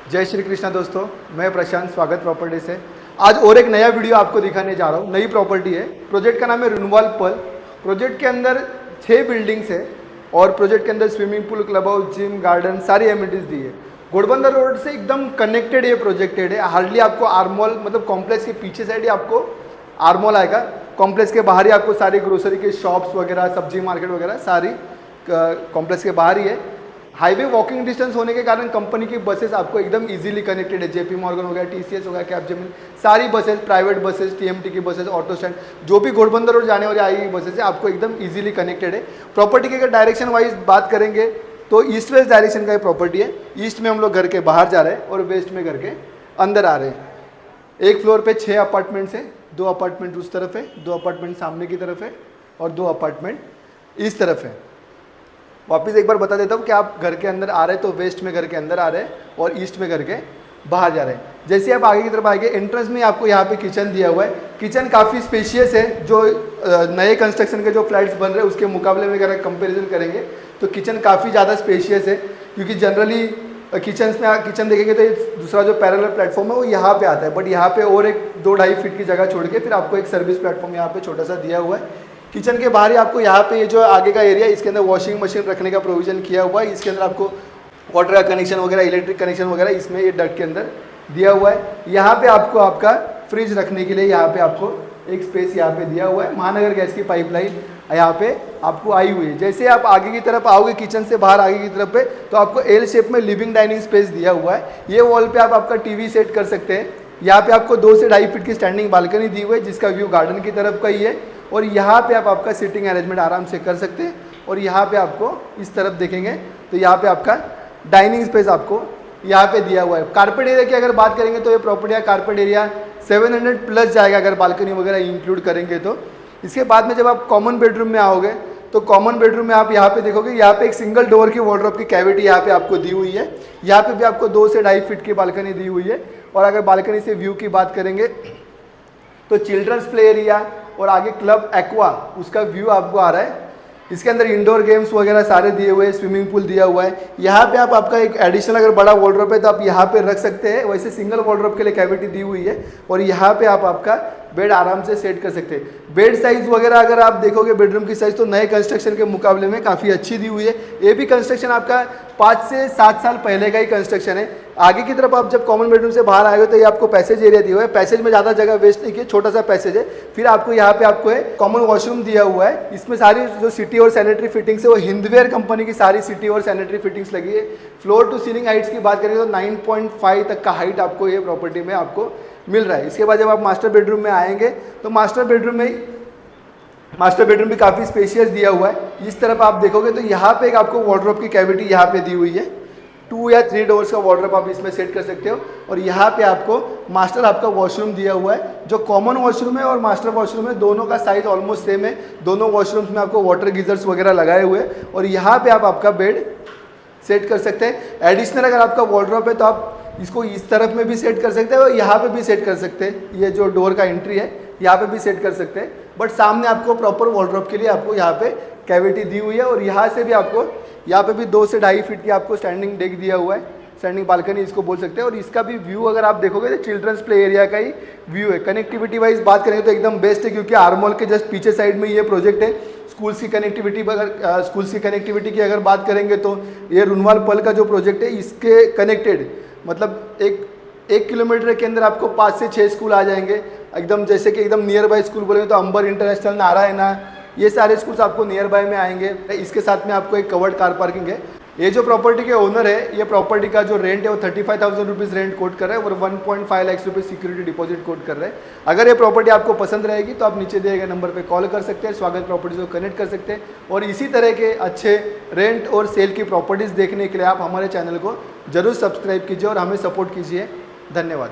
जय श्री कृष्णा दोस्तों, मैं प्रशांत, स्वागत प्रॉपर्टी से। आज और एक नया वीडियो आपको दिखाने जा रहा हूँ। नई प्रॉपर्टी है, प्रोजेक्ट का नाम है रिन्यूअल पल। प्रोजेक्ट के अंदर 6 बिल्डिंग्स है और प्रोजेक्ट के अंदर swimming pool, club house, gym, garden सारी एमिनिटीज दी है। घोड़बंदर रोड से एकदम कनेक्टेड ये प्रोजेक्टेड है। हार्डली आपको आरमॉल मतलब कॉम्प्लेक्स के पीछे साइड ही आपको आरमॉल आएगा। कॉम्प्लेक्स के बाहर ही आपको सारी ग्रोसरी के शॉप्स वगैरह, सब्जी मार्केट वगैरह सारी कॉम्प्लेक्स के बाहर ही है। हाईवे वॉकिंग डिस्टेंस होने के कारण कंपनी की बसेस आपको एकदम इजीली कनेक्टेड है। जेपी मॉर्गन हो गया, टीसीएस हो गया, कैपजेमिनी, सारी बसेस, प्राइवेट बसेस, टीएमटी की बसेस, ऑटो स्टैंड, जो भी घोड़बंदर रोड जाने वाली आई बसेस है आपको एकदम इजीली कनेक्टेड है। प्रॉपर्टी के अगर डायरेक्शन वाइज बात करेंगे तो ईस्ट वेस्ट डायरेक्शन का ये प्रॉपर्टी है। ईस्ट में हम लोग घर के बाहर जा रहे हैं और वेस्ट में घर के अंदर आ रहे हैं। एक फ्लोर पे 6 अपार्टमेंट्स हैं। 2 अपार्टमेंट उस तरफ है, 2 अपार्टमेंट सामने की तरफ है और 2 अपार्टमेंट इस तरफ है। वापस एक बार बता देता हूँ कि आप घर के अंदर आ रहे हैं तो वेस्ट में घर के अंदर आ रहे हैं और ईस्ट में घर के बाहर जा रहे हैं। जैसे आप आगे की तरफ आएंगे, एंट्रेंस में आपको यहाँ पे किचन दिया हुआ है। किचन काफ़ी स्पेशियस है। जो नए कंस्ट्रक्शन के जो फ्लैट्स बन रहे हैं उसके मुकाबले में अगर कंपेरिजन करेंगे तो किचन काफ़ी ज़्यादा स्पेशियस है, क्योंकि जनरली किचन देखेंगे तो दूसरा जो पैरेलल प्लेटफॉर्म है वो यहाँ पे आता है, बट यहाँ पे और एक 2-2.5 फीट की जगह छोड़ के फिर आपको एक सर्विस प्लेटफॉर्म यहाँ पे छोटा सा दिया हुआ है। किचन के बाहर ही आपको यहाँ पे ये जो आगे का एरिया, इसके अंदर वॉशिंग मशीन रखने का प्रोविजन किया हुआ है। इसके अंदर आपको वाटर का कनेक्शन वगैरह, इलेक्ट्रिक कनेक्शन वगैरह इसमें ये डक्ट के अंदर दिया हुआ है। यहाँ पे आपको आपका फ्रिज रखने के लिए यहाँ पे आपको एक स्पेस यहाँ पे दिया हुआ है। महानगर गैस की पाइपलाइन यहाँ पे आपको आई हुई है। जैसे आप आगे की तरफ आओगे, किचन से बाहर आगे की तरफ पे, तो आपको एल शेप में लिविंग डाइनिंग स्पेस दिया हुआ है। ये वॉल पे आप आपका टीवी सेट कर सकते हैं। यहाँ पे आपको 2 से 2.5 फीट की स्टैंडिंग बालकनी दी हुई है, जिसका व्यू गार्डन की तरफ का ही है। और यहाँ पे आप आपका सिटिंग अरेंजमेंट आराम से कर सकते हैं। और यहाँ पे आपको इस तरफ देखेंगे तो यहाँ पे आपका डाइनिंग स्पेस आपको यहाँ पे दिया हुआ है। कारपेट एरिया की अगर बात करेंगे तो ये प्रॉपर्टी का कारपेट एरिया 700 प्लस जाएगा अगर बालकनी वगैरह इंक्लूड करेंगे तो। इसके बाद में जब आप कॉमन बेडरूम में आओगे तो कॉमन बेडरूम में आप यहाँ पे देखोगे, यहाँ पे एक सिंगल डोर की वार्डरोब की कैविटी यहाँ पे आपको दी हुई है। यहाँ पे भी आपको 2 से 2.5 फीट की बालकनी दी हुई है। और अगर बालकनी से व्यू की बात करेंगे तो चिल्ड्रंस प्ले एरिया और आगे क्लब एक्वा, उसका व्यू आपको आ रहा है। इसके अंदर इंडोर गेम्स वगैरह सारे दिए हुए हैं, स्विमिंग पूल दिया हुआ है। यहाँ पे आप आपका एक एडिशनल अगर बड़ा वार्डरोब है तो आप यहाँ पे रख सकते हैं। वैसे सिंगल वार्डरोब के लिए कैविटी दी हुई है और यहाँ पे आप आपका बेड आराम से सेट कर सकते हैं। बेड साइज वगैरह अगर आप देखोगे बेडरूम की साइज तो नए कंस्ट्रक्शन के मुकाबले में काफ़ी अच्छी दी हुई है। ये भी कंस्ट्रक्शन आपका 5 से 7 साल पहले का ही कंस्ट्रक्शन है। आगे की तरफ आप जब कॉमन बेडरूम से बाहर आएंगे तो ये आपको पैसेज एरिया दिया हुआ है। पैसेज में ज़्यादा जगह वेस्ट नहीं किया, छोटा सा पैसेज है। फिर आपको यहाँ पे आपको एक कॉमन वॉशरूम दिया हुआ है। इसमें सारी जो सिटी और सैनिटरी फिटिंग्स है वो हिंदवेयर कंपनी की सारी सिटी और सैनिटरी फिटिंग्स लगी है। फ्लोर टू सीलिंग हाइट्स की बात करेंगे तो 9.5 तक का हाइट आपको ये प्रॉपर्टी में आपको मिल रहा है। इसके बाद जब आप मास्टर बेडरूम में आएंगे तो मास्टर बेडरूम भी काफ़ी स्पेशियस दिया हुआ है। इस तरफ आप देखोगे तो यहाँ पे एक आपको वार्डरोब की कैविटी यहाँ पे दी हुई है। 2 या 3 डोर्स का वार्डरोब आप इसमें सेट कर सकते हो। और यहाँ पे आपको मास्टर आपका वॉशरूम दिया हुआ है। जो कॉमन वॉशरूम है और मास्टर वॉशरूम है दोनों का साइज ऑलमोस्ट सेम है। दोनों वॉशरूम्स में आपको वाटर गीजर्स वगैरह लगाए हुए हैं और यहाँ पे आप आपका बेड सेट कर सकते हैं। एडिशनल अगर आपका वार्डरोब है तो आप इसको इस तरफ में भी सेट कर सकते हैं और यहाँ पे भी सेट कर सकते हैं। ये जो डोर का एंट्री है यहाँ पे भी सेट कर सकते हैं, बट सामने आपको प्रॉपर वार्डरोब के लिए आपको यहाँ पे कैविटी दी हुई है। और यहाँ से भी आपको यहाँ पे भी 2 से 2.5 फीट की आपको स्टैंडिंग डेक दिया हुआ है, स्टैंडिंग बालकनी इसको बोल सकते हैं। और इसका भी व्यू अगर आप देखोगे तो चिल्ड्रंस प्ले एरिया का ही व्यू है। कनेक्टिविटी वाइज बात करेंगे तो एकदम बेस्ट है, क्योंकि आरमॉल के जस्ट पीछे साइड में ये प्रोजेक्ट है। स्कूल्स की कनेक्टिविटी की अगर बात करेंगे तो ये रुनवाल पल का जो प्रोजेक्ट है इसके कनेक्टेड मतलब एक किलोमीटर के अंदर आपको 5 से 6 स्कूल आ जाएंगे एकदम। जैसे कि एकदम नियर बाय स्कूल बोलेंगे तो अंबर इंटरनेशनल, नारायणा, ये सारे स्कूल्स आपको नियर बाय में आएंगे। इसके साथ में आपको एक कवर्ड कार पार्किंग है। ये जो प्रॉपर्टी के ओनर है, ये प्रॉपर्टी का जो रेंट है वो 35,000 रुपीज़ रेंट कोट कर रहे हैं और 1.5 लाख रुपये सिक्योरिटी डिपॉजिट कोट कर रहे हैं। अगर ये प्रॉपर्टी आपको पसंद रहेगी तो आप नीचे दिए गए नंबर पे कॉल कर सकते हैं, स्वागत प्रॉपर्टीज को कनेक्ट कर सकते हैं। और इसी तरह के अच्छे रेंट और सेल की प्रॉपर्टीज़ देखने के लिए आप हमारे चैनल को जरूर सब्सक्राइब कीजिए और हमें सपोर्ट कीजिए। धन्यवाद।